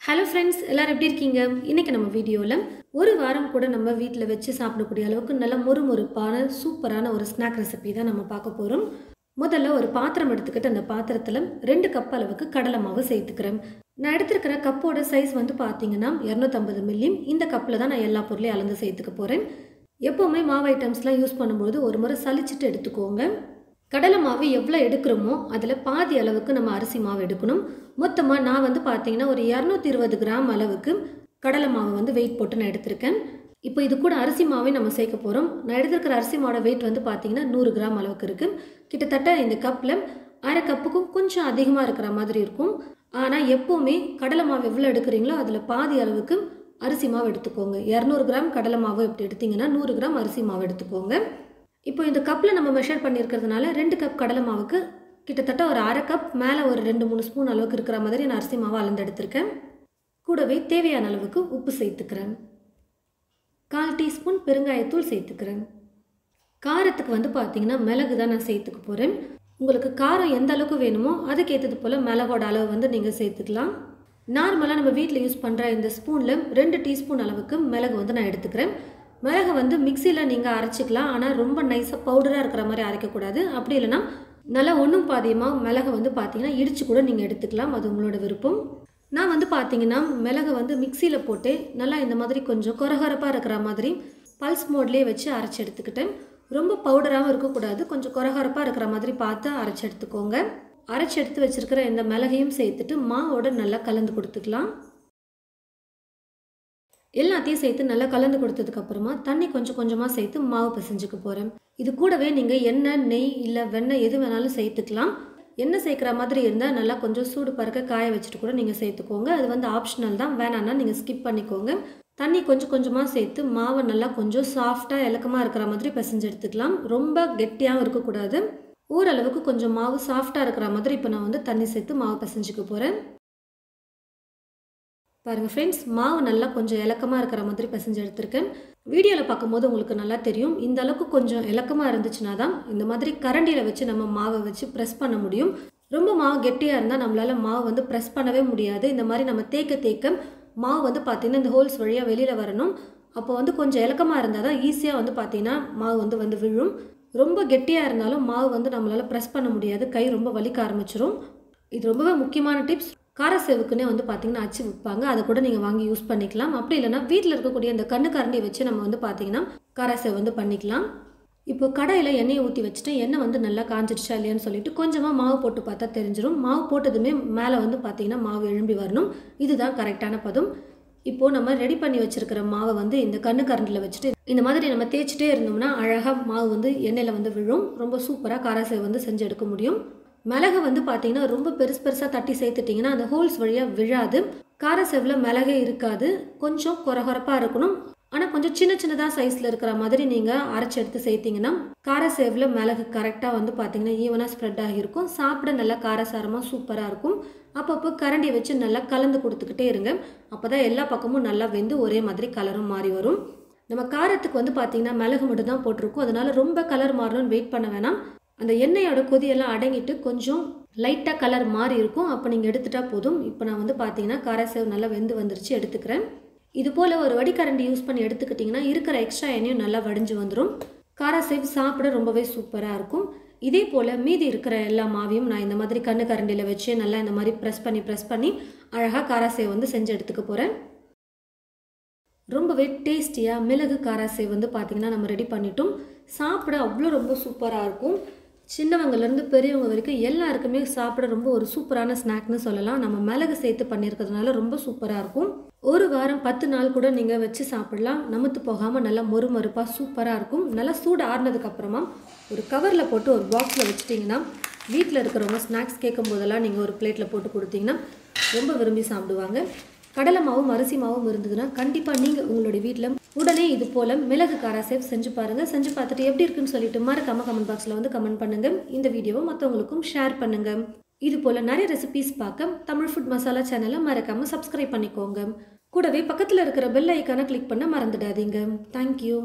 Hello friends, எல்லாரும் எப்படி இருக்கீங்க? இன்றைக்கி நம்ம வீடியோவில் ஒரு வாரம் கூட நம்ம வீட்டில் வச்சு சாப்பிடக்கூடிய அளவுக்கு நல்ல மொறுமொறுப்பான சூப்பரான ஒரு ஸ்நாக் ரெசிபி தான் நம்ம பார்க்க போகிறோம். முதல்ல ஒரு பாத்திரம் எடுத்துக்கிட்டு அந்த பாத்திரத்தில் 2 கப் அளவுக்கு கடலை மாவு சேர்த்துக்கிறேன். நான் எடுத்துருக்கிற கப்போட சைஸ் வந்து பார்த்தீங்கன்னா 250 மில்லி. இந்த கப்பில் தான் நான் எல்லா பொருளையும் அளந்து சேர்த்துக்க போகிறேன். எப்போவுமே மாவு ஐட்டம்ஸ்லாம் யூஸ் பண்ணும்போது ஒரு முறை சலிச்சுட்டு எடுத்துக்கோங்க. கடலை மாவு எவ்வளோ எடுக்கிறோமோ அதில் பாதி அளவுக்கு நம்ம அரிசி மாவு எடுக்கணும். மொத்தமாக நான் வந்து பார்த்தீங்கன்னா ஒரு 220 கிராம் அளவுக்கு கடலை மாவு வந்து வெயிட் போட்டு நான் எடுத்திருக்கேன். இப்போ இது கூட அரிசி மாவே நம்ம சேர்க்க போகிறோம். நான் எடுத்துருக்கிற அரிசி மாவோட வெயிட் வந்து பார்த்தீங்கன்னா 100 கிராம் அளவுக்கு இருக்குது. கிட்டத்தட்ட இந்த கப்பில் அரை கப்புக்கும் கொஞ்சம் அதிகமாக இருக்கிற மாதிரி இருக்கும். ஆனால் எப்போவுமே கடலை மாவு எவ்வளோ எடுக்கிறீங்களோ அதில் பாதி அளவுக்கு அரிசி மாவு எடுத்துக்கோங்க. 200 கிராம் கடலை மாவு எப்படி எடுத்திங்கன்னா 100 கிராம் அரிசி மாவு எடுத்துக்கோங்க. இப்போ இந்த கப்பில் நம்ம மெஷர் பண்ணியிருக்கிறதுனால 2 கப் கடலை மாவுக்கு கிட்டத்தட்ட ஒரு அரை கப் மேலே ஒரு 2-3 ஸ்பூன் அளவுக்கு இருக்கிற மாதிரி நான் அரிசி மாவு அளந்து எடுத்திருக்கேன். கூடவே தேவையான அளவுக்கு உப்பு சேர்த்துக்கிறேன். 1/4 டீஸ்பூன் பெருங்காயத்தூள் சேர்த்துக்கிறேன். காரத்துக்கு வந்து பார்த்தீங்கன்னா மிளகு தான் நான் சேர்த்துக்க போகிறேன். உங்களுக்கு காரம் எந்த அளவுக்கு வேணுமோ அதுக்கேற்றது போல் மிளகோட அளவு வந்து நீங்கள் சேர்த்துக்கலாம். நார்மலாக நம்ம வீட்டில் யூஸ் பண்ணுற இந்த ஸ்பூனில் 2 டீஸ்பூன் அளவுக்கு மிளகு வந்து நான் எடுத்துக்கிறேன். மிளகை வந்து மிக்சியில் நீங்கள் அரைச்சிக்கலாம். ஆனால் ரொம்ப நைஸாக பவுடராக இருக்கிற மாதிரி அரைக்கக்கூடாது. அப்படி இல்லைன்னா நல்லா ஒன்றும் பாதியமாக மிளகை வந்து பார்த்தீங்கன்னா இடித்து கூட நீங்கள் எடுத்துக்கலாம். அது உங்களோட விருப்பம். நான் வந்து பார்த்தீங்கன்னா மிளகை வந்து மிக்சியில் போட்டு நல்லா இந்த மாதிரி கொஞ்சம் கொரகொரப்பாக இருக்கிற மாதிரி பல்ஸ் மோட்லேயே வச்சு அரைச்சி எடுத்துக்கிட்டேன். ரொம்ப பவுடராகவும் இருக்கக்கூடாது, கொஞ்சம் கொரகொரப்பாக இருக்கிற மாதிரி பார்த்து அரைச்சி எடுத்துக்கோங்க. அரைச்சி எடுத்து வச்சுருக்கிற இந்த மிளகையும் சேர்த்துட்டு மாவோட நல்லா கலந்து கொடுத்துக்கலாம். எல்லாத்தையும் சேர்த்து நல்லா கலந்து கொடுத்ததுக்கப்புறமா தண்ணி கொஞ்சம் கொஞ்சமாக சேர்த்து மாவு பிசைஞ்சுக்க போகிறேன். இது கூடவே நீங்கள் எண்ணெய், நெய் இல்லை வெண்ணெய் எது வேணாலும் சேர்த்துக்கலாம். எண்ணெய் சேர்க்குற மாதிரி இருந்தால் நல்லா கொஞ்சம் சூடு பறக்க காய வச்சுட்டு கூட நீங்கள் சேர்த்துக்கோங்க. அது வந்து ஆப்ஷனல் தான், வேணான்னா நீங்கள் ஸ்கிப் பண்ணிக்கோங்க. தண்ணி கொஞ்சம் கொஞ்சமாக சேர்த்து மாவை நல்லா கொஞ்சம் சாஃப்டாக இலக்கமாக இருக்கிற மாதிரி பிசைஞ்சு எடுத்துக்கலாம். ரொம்ப கெட்டியாகவும் இருக்கக்கூடாது. ஓரளவுக்கு கொஞ்சம் மாவு சாஃப்டாக இருக்கிற மாதிரி இப்போ நான் வந்து தண்ணி சேர்த்து மாவு பிசைஞ்சுக்க போகிறேன். பாருங்கள் ஃப்ரெண்ட்ஸ், மாவு நல்லா கொஞ்சம் இலக்கமாக இருக்கிற மாதிரி பிசைஞ்சு எடுத்திருக்கேன். வீடியோவில் பார்க்கும்போது உங்களுக்கு நல்லா தெரியும். இந்த அளவுக்கு கொஞ்சம் இலக்கமாக இருந்துச்சுன்னா தான் இந்த மாதிரி கரண்டியில் வச்சு நம்ம மாவை வச்சு ப்ரெஸ் பண்ண முடியும். ரொம்ப மாவு கெட்டியாக இருந்தால் நம்மளால் மாவு வந்து ப்ரெஸ் பண்ணவே முடியாது. இந்த மாதிரி நம்ம தேய்க்க மாவு வந்து பார்த்திங்கன்னா இந்த ஹோல்ஸ் வழியாக வெளியில் வரணும். அப்போ வந்து கொஞ்சம் இலக்கமாக இருந்தால் தான் ஈஸியாக வந்து பார்த்திங்கன்னா மாவு வந்து விழும். ரொம்ப கெட்டியாக இருந்தாலும் மாவு வந்து நம்மளால் ப்ரெஸ் பண்ண முடியாது, கை ரொம்ப வலிக்க ஆரம்பிச்சிடும். இது ரொம்பவே முக்கியமான டிப்ஸ். காரசேவுக்குன்னே வந்து பார்த்திங்கன்னா அச்சு விற்பாங்க, அதை கூட நீங்கள் வாங்கி யூஸ் பண்ணிக்கலாம். அப்படி இல்லைனா வீட்டில் இருக்கக்கூடிய அந்த கரண்டியை வச்சு நம்ம வந்து பார்த்திங்கன்னா காரசேவ் வந்து பண்ணிக்கலாம். இப்போ கடையில் எண்ணெயை ஊற்றி வச்சுட்டு எண்ணெய் வந்து நல்லா காஞ்சிடுச்சா இல்லையான்னு சொல்லிட்டு கொஞ்சமாக மாவு போட்டு பார்த்தா தெரிஞ்சிடும். மாவு போட்டதுமே மேலே வந்து பார்த்திங்கன்னா மாவு எழும்பி வரணும். இதுதான் கரெக்டான பதம். இப்போது நம்ம ரெடி பண்ணி வச்சுருக்கிற மாவை வந்து இந்த கரண்டியில் வச்சுட்டு இந்த மாதிரி நம்ம தேய்ச்சிட்டே இருந்தோம்னா அழகாக மாவு வந்து எண்ணெயில் வந்து விழும். ரொம்ப சூப்பராக காரசேவ் வந்து செஞ்சு எடுக்க முடியும். மிளகு வந்து பார்த்தீங்கன்னா ரொம்ப பெருசாக தட்டி சேர்த்துட்டிங்கன்னா அந்த ஹோல்ஸ் வழியாக விழாது. காரசேவில் மிளகே இருக்காது, கொஞ்சம் கொரகொரப்பாக இருக்கணும். ஆனால் கொஞ்சம் சின்னதாக சைஸில் இருக்கிற மாதிரி நீங்கள் அரைச்சி எடுத்து சேர்த்திங்கன்னா காரசேவில் மிளகு கரெக்டாக வந்து பார்த்தீங்கன்னா ஈவனாக ஸ்ப்ரெட் ஆகியிருக்கும். சாப்பிட நல்லா காரசாரமாக சூப்பராக இருக்கும். அப்பப்போ கரண்டியை வச்சு நல்லா கலந்து கொடுத்துக்கிட்டே இருங்க. அப்போ தான் எல்லா பக்கமும் நல்லா வெந்து ஒரே மாதிரி கலரும் மாறி வரும். நம்ம காரத்துக்கு வந்து பார்த்திங்கன்னா மிளகு மட்டும் தான் போட்டிருக்கோம். அதனால் ரொம்ப கலர் மாறணும்னு வெயிட் பண்ண வேணாம். அந்த எண்ணெயோட கொதியெல்லாம் அடங்கிட்டு கொஞ்சம் லைட்டாக கலர் மாறி இருக்கும். அப்போ நீங்கள் எடுத்துட்டால் போதும். இப்போ நான் வந்து பார்த்தீங்கன்னா காரசேவ் நல்லா வெந்து வந்துருச்சு, எடுத்துக்கிறேன். இது போல் ஒரு வடிகரண்டி யூஸ் பண்ணி எடுத்துக்கிட்டிங்கன்னா இருக்கிற எக்ஸ்ட்ரா எண்ணெயும் நல்லா வடிஞ்சு வந்துடும். காரசேவ் சாப்பிட ரொம்பவே சூப்பராக இருக்கும். இதே போல் மீதி இருக்கிற எல்லா மாவையும் நான் இந்த மாதிரி கரண்டியில் வச்சு நல்லா இந்த மாதிரி ப்ரெஸ் பண்ணி அழகாக காரசேவ் வந்து செஞ்சு எடுத்துக்க போகிறேன். ரொம்பவே டேஸ்டியாக மிளகு காரசேவ் வந்து பார்த்திங்கன்னா நம்ம ரெடி பண்ணிட்டோம். சாப்பிட அவ்வளோ ரொம்ப சூப்பராக இருக்கும். சின்னவங்கலேருந்து பெரியவங்க வரைக்கும் எல்லாருக்குமே சாப்பிட ரொம்ப ஒரு சூப்பரான ஸ்நாக்னு சொல்லலாம். நம்ம மிளகு சேர்த்து பண்ணியிருக்கிறதுனால ரொம்ப சூப்பராக இருக்கும். ஒரு வாரம் 10 நாள் கூட நீங்கள் வச்சு சாப்பிடலாம். நமத்து போகாமல் நல்லா மொறுமொறுப்பாக சூப்பராக இருக்கும். நல்லா சூடு ஆறுனதுக்கப்புறமா ஒரு கவரில் போட்டு ஒரு பாக்ஸில் வச்சுட்டிங்கன்னா வீட்டில் இருக்கிறவங்க ஸ்நாக்ஸ் கேட்கும் போதெல்லாம் நீங்கள் ஒரு பிளேட்டில் போட்டு கொடுத்தீங்கன்னா ரொம்ப விரும்பி சாப்பிடுவாங்க. கடலை மாவும் அரிசி மாவும் இருந்ததுன்னா கண்டிப்பாக நீங்கள் உங்களுடைய வீட்டில் உடனே இது போல் மிளகு காரசேவ் செஞ்சு பாருங்கள். செஞ்சு பார்த்துட்டு எப்படி இருக்குன்னு சொல்லிட்டு மறக்காமல் கமெண்ட் பாக்ஸில் வந்து கமெண்ட் பண்ணுங்கள். இந்த வீடியோவை மற்றவங்களுக்கும் ஷேர் பண்ணுங்கள். இது போல் நிறைய ரெசிபீஸ் பார்க்க தமிழ் ஃபுட் மசாலா சேனலை மறக்காமல் சப்ஸ்கிரைப் பண்ணிக்கோங்க. கூடவே பக்கத்தில் இருக்கிற பெல் ஐக்கானை கிளிக் பண்ண மறந்துடாதீங்க. தேங்க்யூ.